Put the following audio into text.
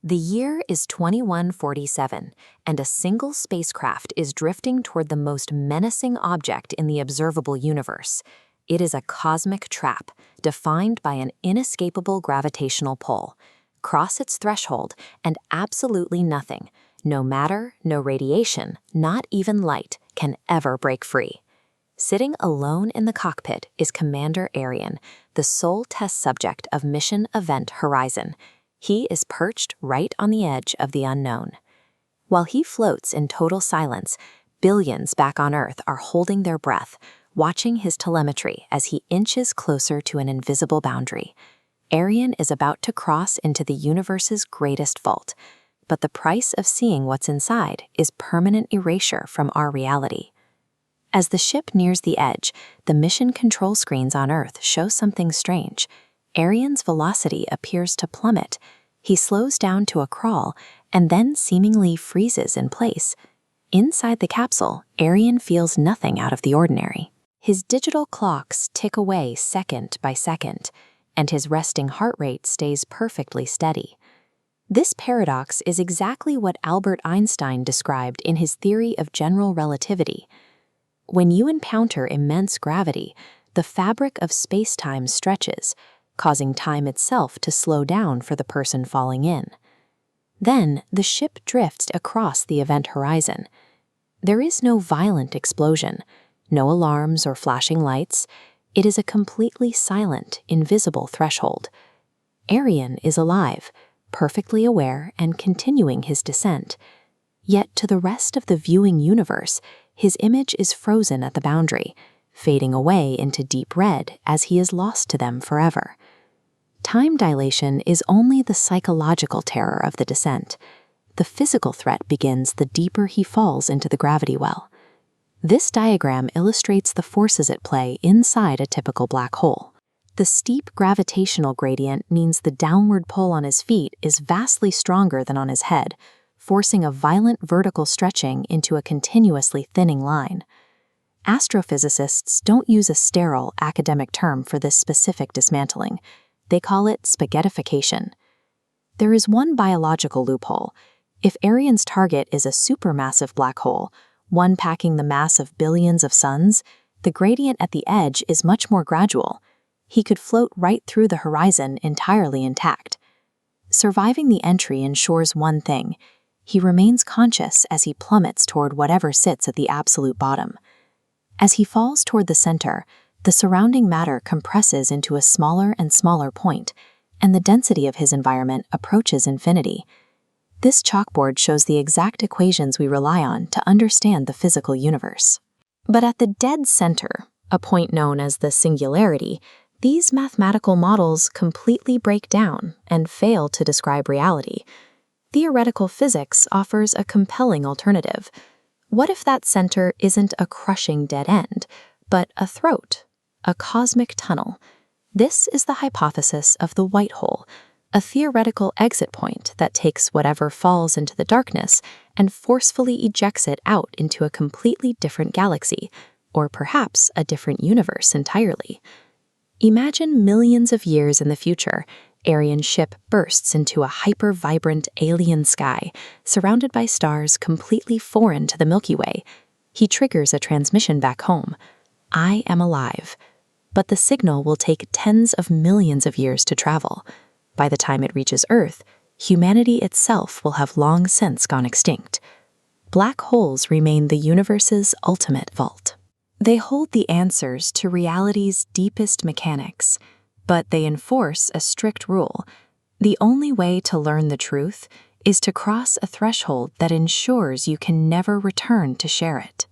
The year is 2147, and a single spacecraft is drifting toward the most menacing object in the observable universe. It is a cosmic trap, defined by an inescapable gravitational pull. Cross its threshold, and absolutely nothing, no matter, no radiation, not even light, can ever break free. Sitting alone in the cockpit is Commander Arian, the sole test subject of Mission Event Horizon. He is perched right on the edge of the unknown. While he floats in total silence, billions back on Earth are holding their breath, watching his telemetry as he inches closer to an invisible boundary. Arian is about to cross into the universe's greatest vault, but the price of seeing what's inside is permanent erasure from our reality. As the ship nears the edge, the mission control screens on Earth show something strange. Arian's velocity appears to plummet. He slows down to a crawl and then seemingly freezes in place. Inside the capsule, Arian feels nothing out of the ordinary. His digital clocks tick away second by second, and his resting heart rate stays perfectly steady. This paradox is exactly what Albert Einstein described in his theory of general relativity. When you encounter immense gravity, the fabric of space-time stretches, causing time itself to slow down for the person falling in. Then, the ship drifts across the event horizon. There is no violent explosion, no alarms or flashing lights. It is a completely silent, invisible threshold. Arian is alive, perfectly aware and continuing his descent. Yet to the rest of the viewing universe, his image is frozen at the boundary, fading away into deep red as he is lost to them forever. Time dilation is only the psychological terror of the descent. The physical threat begins the deeper he falls into the gravity well. This diagram illustrates the forces at play inside a typical black hole. The steep gravitational gradient means the downward pull on his feet is vastly stronger than on his head, forcing a violent vertical stretching into a continuously thinning line. Astrophysicists don't use a sterile academic term for this specific dismantling. They call it spaghettification. There is one biological loophole. If Arian's target is a supermassive black hole, one packing the mass of billions of suns, the gradient at the edge is much more gradual. He could float right through the horizon entirely intact. Surviving the entry ensures one thing: he remains conscious as he plummets toward whatever sits at the absolute bottom. As he falls toward the center, the surrounding matter compresses into a smaller and smaller point, and the density of his environment approaches infinity. This chalkboard shows the exact equations we rely on to understand the physical universe. But at the dead center, a point known as the singularity, these mathematical models completely break down and fail to describe reality. Theoretical physics offers a compelling alternative. What if that center isn't a crushing dead end, but a throat, a cosmic tunnel? This is the hypothesis of the white hole, a theoretical exit point that takes whatever falls into the darkness and forcefully ejects it out into a completely different galaxy, or perhaps a different universe entirely. Imagine millions of years in the future, Arian's ship bursts into a hyper-vibrant alien sky, surrounded by stars completely foreign to the Milky Way. He triggers a transmission back home. "I am alive." But the signal will take tens of millions of years to travel. By the time it reaches Earth, humanity itself will have long since gone extinct. Black holes remain the universe's ultimate vault. They hold the answers to reality's deepest mechanics, but they enforce a strict rule. The only way to learn the truth is to cross a threshold that ensures you can never return to share it.